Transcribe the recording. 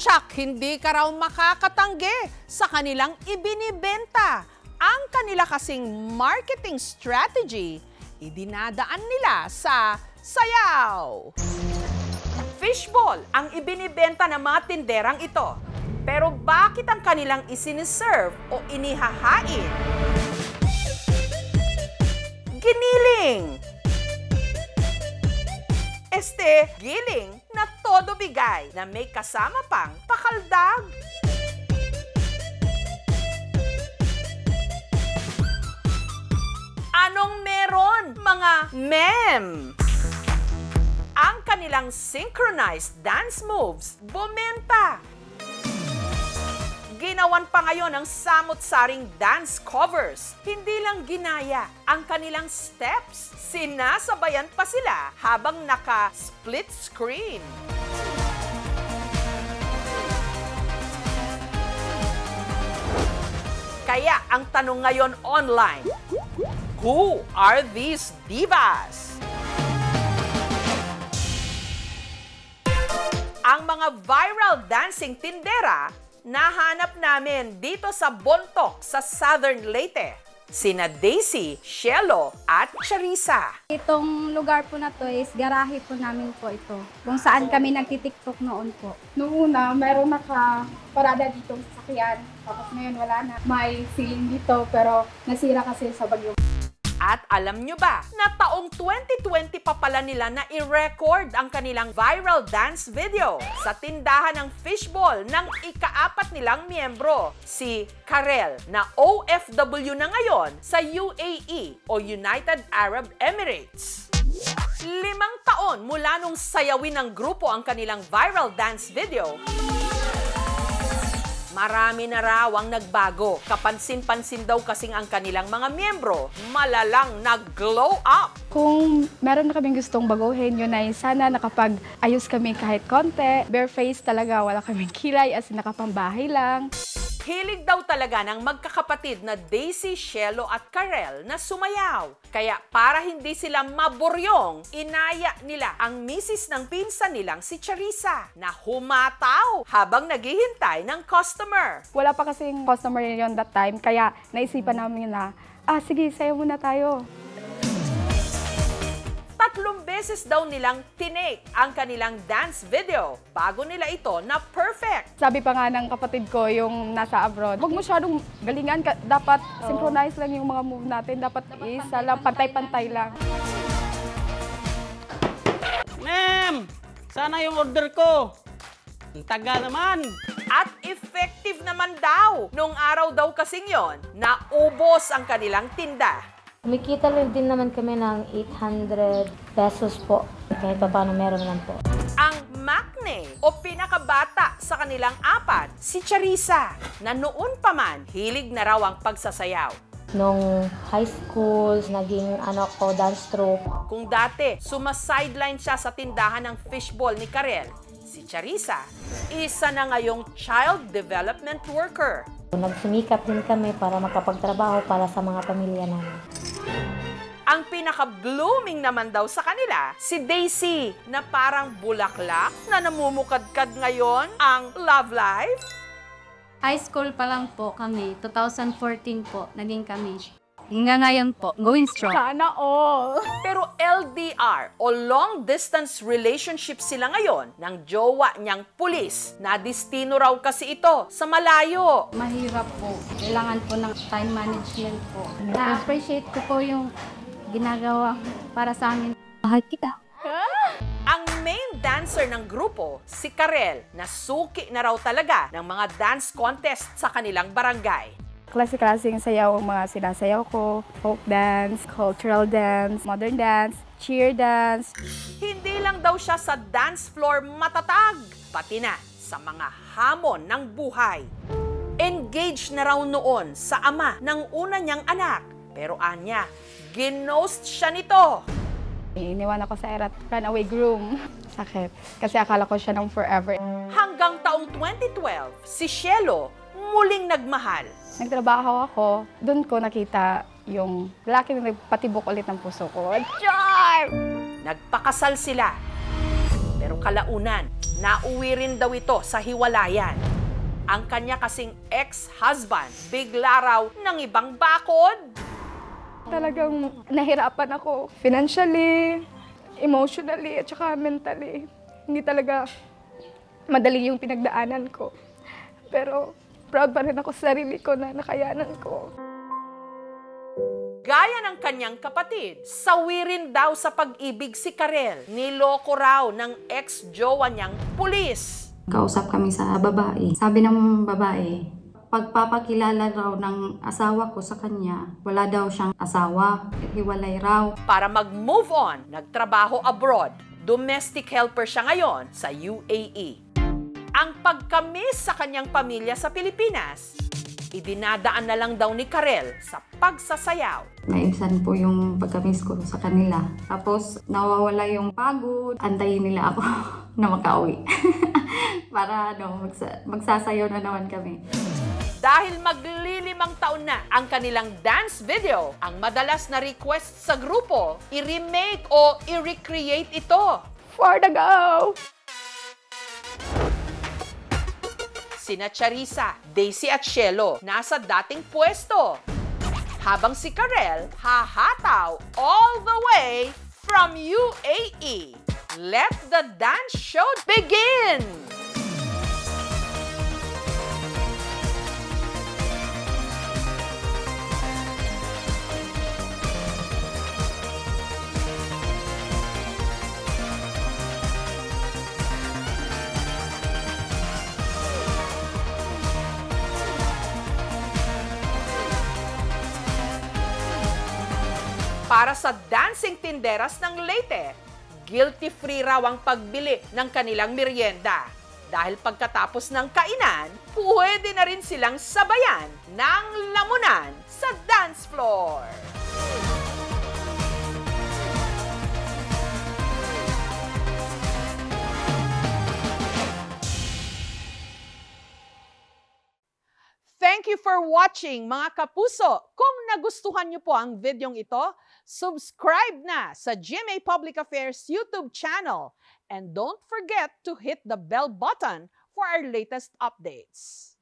Tsak, hindi ka raw makakatanggi sa kanilang ibinibenta. Ang kanila kasing marketing strategy, idinadaan nila sa sayaw. Fishball ang ibinibenta ng mga tinderang ito. Pero bakit ang kanilang isiniserve o inihahain? Giniling! Giling na todo bigay na may kasama pang pakaldag. Anong meron, mga mem? Ang kanilang synchronized dance moves bumenta. Ginawan pa ngayon ang samot-saring dance covers. Hindi lang ginaya ang kanilang steps. Sinasabayan pa sila habang naka-split screen. Kaya ang tanong ngayon online, who are these divas? Ang mga viral dancing tindera nahanap namin dito sa Bontoc sa Southern Leyte. Sina Daisy, Cielo at Charissa. Itong lugar po na to is garahe po namin po ito. Kung saan kami nagtitiktok noon po. Noong una, meron nakaparada dito sa sasakyan. Tapos ngayon wala na. May ceiling dito pero nasira kasi sa bagyo. At alam nyo ba na taong 2020 pa pala nila na i-record ang kanilang viral dance video sa tindahan ng fishball ng ika-4 nilang miyembro, si Karel, na OFW na ngayon sa UAE o United Arab Emirates. 5 taon mula nung sayawin ng grupo ang kanilang viral dance video, marami na raw ang nagbago. Kapansin-pansin daw kasing ang kanilang mga miyembro malalang nag-glow up. Kung meron na kaming gustong baguhin, yun ay sana nakapag-ayos kami kahit konti. Bare face talaga, wala kaming kilay as nakapambahay lang. Hilig daw talaga ng magkakapatid na Daisy, Cielo at Karel na sumayaw. Kaya para hindi sila maburyong, inaya nila ang misis ng pinsan nilang si Charissa na humataw habang naghihintay ng customer. Wala pa kasing customer yun that time, kaya naisipan namin na, sige, sayo muna tayo. 3 beses daw nilang tinake ang kanilang dance video bago nila ito na perfect. Sabi pa nga ng kapatid ko yung nasa abroad, huwag masyadong galingan, dapat synchronize lang yung mga move natin, dapat isa lang, pantay-pantay lang. Ma'am, sana yung order ko. Ang taga naman. At effective naman daw. Nung araw daw kasing yon, naubos ang kanilang tinda. Kumikita lang din naman kami ng 800 pesos po. Kahit pa paano meron lang po. Ang makne o pinakabata sa kanilang 4, si Charissa, na noon pa man hilig na raw ang pagsasayaw. Nung high school, naging dance troupe. Kung dati, sumasideline siya sa tindahan ng fishball ni Karel, si Charissa, isa na ngayong child development worker. Nagsumikap din kami para makapagtrabaho para sa mga pamilya namin. Ang pinaka-blooming naman daw sa kanila, si Daisy, na parang bulaklak na namumukadkad ngayon ang love life. High school pa lang po kami, 2014 po, naging kami. Hanggang ngayon po, going strong. Sana all! Pero LDR o long distance relationship sila ngayon ng jowa niyang pulis. Na destino raw kasi ito sa malayo. Mahirap po. Kailangan po ng time management po. Na-appreciate ko po yung ginagawa para sa amin. Mahal kita. Ang main dancer ng grupo, si Karel, na suki na raw talaga ng mga dance contest sa kanilang barangay. Klase-klaseng sayaw ang mga sinasayaw ko. Folk dance, cultural dance, modern dance, cheer dance. Hindi lang daw siya sa dance floor matatag, pati na sa mga hamon ng buhay. Engaged na raw noon sa ama ng una niyang anak. Pero anya, ginost siya nito. Iniwan ako sa erat, runaway groom. Sakit. Kasi akala ko siya ng forever. Hanggang taong 2012, si Cielo muling nagmahal. Nagtrabaho ako, doon ko nakita yung lalaki na nagpatibok ulit ng puso ko. Char! Nagpakasal sila. Pero kalaunan, Nauwi rin daw ito sa hiwalayan. Ang kanya kasing ex-husband, bigla raw ng ibang bakod. Talagang nahirapan ako financially, emotionally, at saka mentally. Hindi talaga madali yung pinagdaanan ko. Pero proud pa rin ako sa sarili ko na nakayanan ko. Gaya ng kanyang kapatid, sawi rin daw sa pag-ibig si Karel. Niloko raw ng ex-jowa niyang pulis. Kausap kami sa babae. Sabi ng babae, pagpapakilala raw ng asawa ko sa kanya, wala daw siyang asawa, hiwalay raw. Para mag-move on, nagtrabaho abroad. Domestic helper siya ngayon sa UAE. Ang pagkamis sa kanyang pamilya sa Pilipinas, idinadaan na lang daw ni Karel sa pagsasayaw. Naibsan po yung pagkamis ko sa kanila. Tapos nawawala yung pagod. Antayin nila ako na makauwi. Para magsasayaw na naman kami. Dahil maglilimang taon na ang kanilang dance video, ang madalas na request sa grupo, i-remake o i-recreate ito. For the go! Sina Charissa, Daisy at Shelo nasa dating pwesto. Habang si Karel hahataw all the way from UAE. Let the dance show begin! Para sa dancing tinderas ng Leyte, guilty-free raw ang pagbili ng kanilang merienda. Dahil pagkatapos ng kainan, pwede na rin silang sabayan ng lamunan sa dance floor. Thank you for watching, mga kapuso. Kung nagustuhan niyo po ang videong ito, subscribe na sa GMA Public Affairs YouTube channel. And don't forget to hit the bell button for our latest updates.